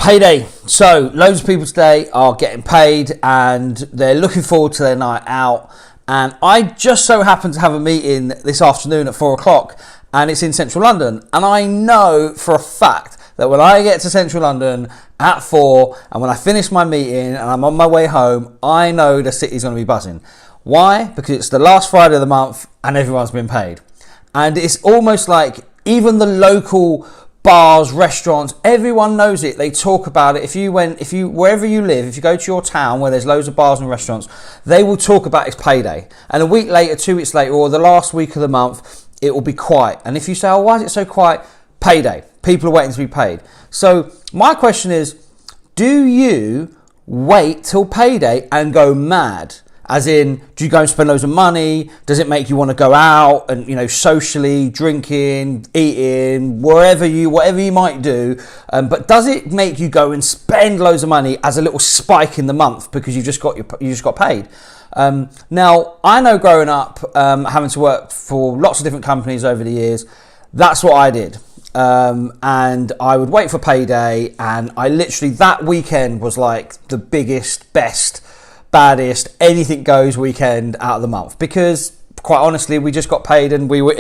Payday. So loads of people today are getting paid and they're looking forward to their night out. And I just so happen to have a meeting this afternoon at 4 o'clock and it's in central London. And I know for a fact that when I get to central London at 4 and when I finish my meeting and I'm on my way home, I know the city's going to be buzzing. Why? Because it's the last Friday of the month and everyone's been paid. And it's almost like even the local bars, restaurants, everyone knows it. They talk about it. Wherever you live, if you go to your town where there's loads of bars and restaurants, they will talk about it's payday. And a week later, 2 weeks later, or the last week of the month, it will be quiet. And if you say, oh, why is it so quiet? Payday. People are waiting to be paid. So my question is, do you wait till payday and go mad? As in, do you go and spend loads of money? Does it make you want to go out and, socially, drinking, eating, whatever you might do? But does it make you go and spend loads of money as a little spike in the month because you just got paid? Now, I know growing up, having to work for lots of different companies over the years, that's what I did. And I would wait for payday, and I literally, that weekend was like the biggest, best, baddest, anything goes weekend out of the month, because quite honestly we just got paid and we were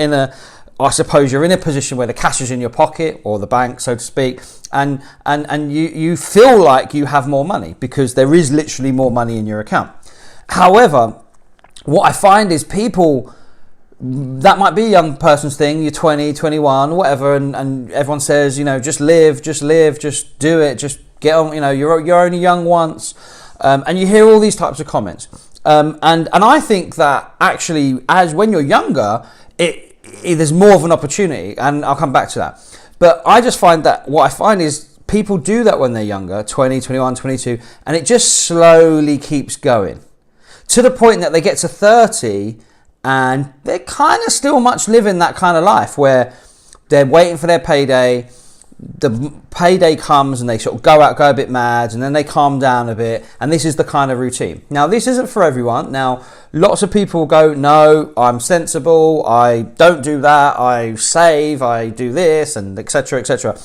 I suppose you're in a position where the cash is in your pocket, or the bank, so to speak, and you feel like you have more money because there is literally more money in your account. However, what I find is people, that might be a young person's thing, you're 20, 21, whatever, and everyone says, just live, just do it, just get on, you're only young once. And you hear all these types of comments, and I think that actually, as when you're younger, there's more of an opportunity, and I'll come back to that. But I just find that what I find is people do that when they're younger, 20, 21, 22, and it just slowly keeps going to the point that they get to 30 and they're kind of still much living that kind of life where they're waiting for their payday. The payday comes and they sort of go a bit mad, and then they calm down a bit, and this is the kind of routine. Now, this isn't for everyone. Now, lots of people go, no, I'm sensible, I don't do that, I save, I do this, and etc, etc.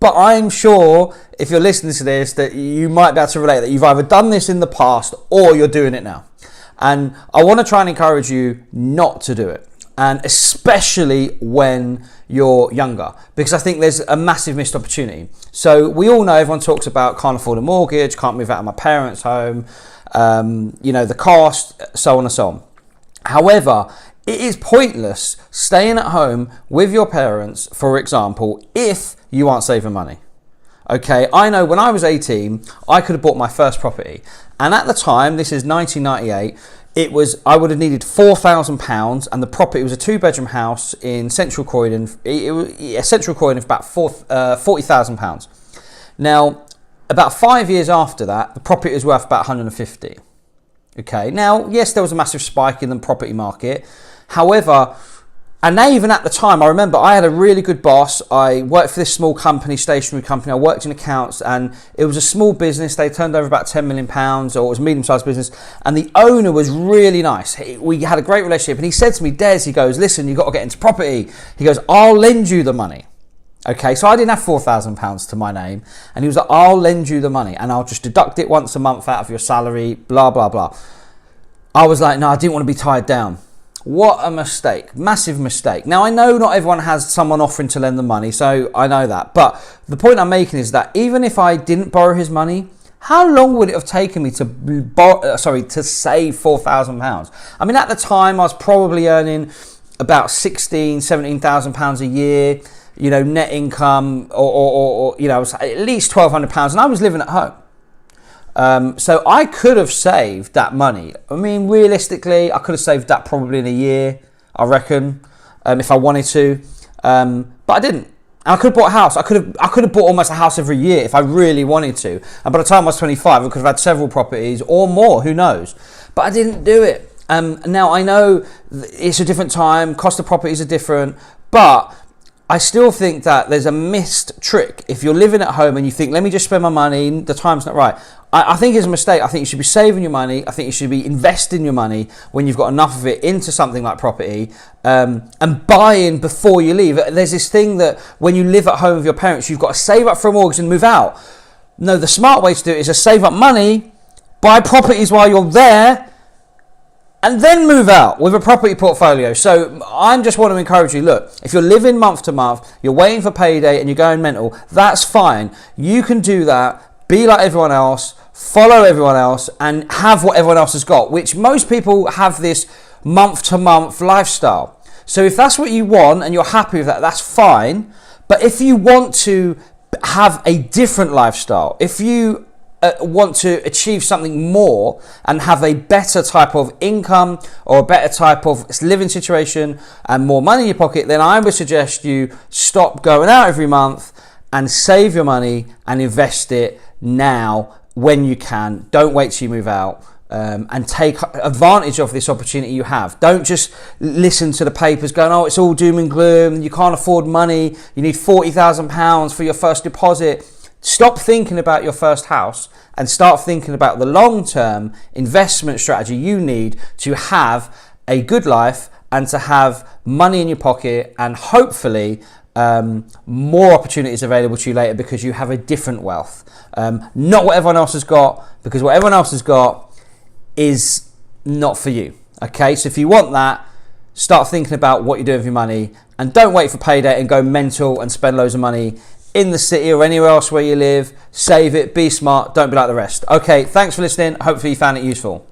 But I'm sure if you're listening to this that you might be able to relate that you've either done this in the past or you're doing it now. And I want to try and encourage you not to do it, and especially when you're younger, because I think there's a massive missed opportunity. So we all know, everyone talks about can't afford a mortgage, can't move out of my parents' home, the cost, so on and so on. However, it is pointless staying at home with your parents, for example, if you aren't saving money. Okay, I know when I was 18, I could have bought my first property. And at the time, this is 1998, I would have needed £4,000, and the property was a 2-bedroom house in central Croydon. Central Croydon for about £40,000. Now, about 5 years after that, the property was worth about 150. Okay, now, yes, there was a massive spike in the property market. However, and even at the time, I remember I had a really good boss. I worked for this small company, stationery company. I worked in accounts, and it was a small business. They turned over about £10 million, or it was a medium-sized business. And the owner was really nice. We had a great relationship. And he said to me, Des, he goes, listen, you've got to get into property. He goes, I'll lend you the money. Okay, so I didn't have £4,000 to my name. And he was like, I'll lend you the money, and I'll just deduct it once a month out of your salary, blah, blah, blah. I was like, no, I didn't want to be tied down. What a mistake. Massive mistake. Now, I know not everyone has someone offering to lend them money, so I know that. But the point I'm making is that even if I didn't borrow his money, how long would it have taken me to save £4,000? I mean, at the time, I was probably earning about £16,000, £17,000 a year, net income, or I was at least £1,200, and I was living at home. So I could have saved that money. I mean, realistically, I could have saved that probably in a year, I reckon, if I wanted to. But I didn't. And I could have bought a house. I could have bought almost a house every year if I really wanted to. And by the time I was 25, I could have had several properties or more, who knows. But I didn't do it. Now, I know it's a different time, cost of properties are different, but I still think that there's a missed trick. If you're living at home and you think, let me just spend my money, the time's not right. I think it's a mistake. I think you should be saving your money. I think you should be investing your money when you've got enough of it into something like property, and buying before you leave. There's this thing that when you live at home with your parents, you've got to save up for a mortgage and move out. No, the smart way to do it is to save up money, buy properties while you're there, and then move out with a property portfolio. So I just want to encourage you, look, if you're living month to month, you're waiting for payday and you're going mental, that's fine. You can do that, be like everyone else, follow everyone else, and have what everyone else has got, which most people have this month to month lifestyle. So if that's what you want and you're happy with that, that's fine. But if you want to have a different lifestyle, if you want to achieve something more and have a better type of income or a better type of living situation and more money in your pocket, then I would suggest you stop going out every month and save your money and invest it now when you can. Don't wait till you move out. And take advantage of this opportunity you have. Don't just listen to the papers going, oh, it's all doom and gloom, you can't afford money, you need £40,000 for your first deposit. Stop thinking about your first house and start thinking about the long-term investment strategy you need to have a good life and to have money in your pocket and hopefully more opportunities available to you later because you have a different wealth. Not what everyone else has got, because what everyone else has got is not for you. Okay, so if you want that, start thinking about what you're doing with your money and don't wait for payday and go mental and spend loads of money in the city or anywhere else where you live. Save it, be smart, don't be like the rest. Okay, thanks for listening. Hopefully you found it useful.